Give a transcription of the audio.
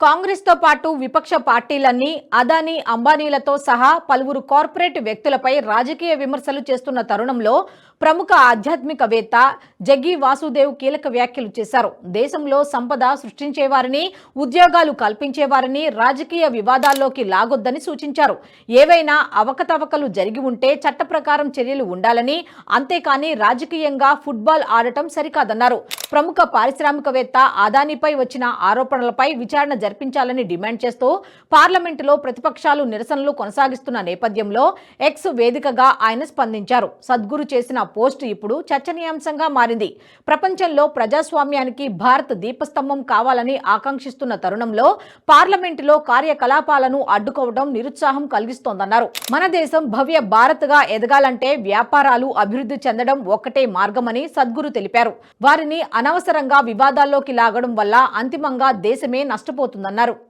కాంగ్రెస్ తో పాటు విపక్ష పార్టీలన్నీ అదానీ అంబానీలతో సహా పలువురు కార్పొరేట్ వ్యక్తులపై రాజకీయ విమర్శలు చేస్తున్న తరుణంలో ప్రముఖ ఆధ్యాత్మికవేత్త జగ్గి వాసుదేవ్ కీలక వ్యాఖ్యలు చేశారు. దేశంలో సంపద సృష్టించేవారిని, ఉద్యోగాలు కల్పించేవారిని రాజకీయ వివాదాల్లోకి లాగొద్దని సూచించారు. ఏవైనా అవకతవకలు జరిగి ఉంటే చట్ట ప్రకారం చర్యలు ఉండాలని, అంతేకాని రాజకీయంగా ఫుట్బాల్ ఆడటం సరికాదన్నారు. ప్రముఖ పారిశ్రామికవేత్త అదానీపై వచ్చిన ఆరోపణలపై విచారణ జరిపించాలని డిమాండ్ చేస్తూ పార్లమెంటులో ప్రతిపక్షాలు నిరసనలు కొనసాగిస్తున్న నేపథ్యంలో ఎక్స్ వేదికగా ఆయన స్పందించారు. సద్గురు చేసిన పోస్ట్ ఇప్పుడు చర్చనీయాంశంగా మారింది. ప్రపంచంలో ప్రజాస్వామ్యానికి భారత్ దీపస్తంభం కావాలని ఆకాంక్షిస్తున్న తరుణంలో పార్లమెంటులో కార్యకలాపాలను అడ్డుకోవడం నిరుత్సాహం కలిగిస్తోందన్నారు. మన దేశం భవ్య భారత్గా ఎదగాలంటే వ్యాపారాలు అభివృద్ధి చెందడం ఒక్కటే మార్గమని సద్గురు తెలిపారు. వారిని అనవసరంగా వివాదాల్లోకి లాగడం వల్ల అంతిమంగా దేశమే నష్టపోతుందన్నారు.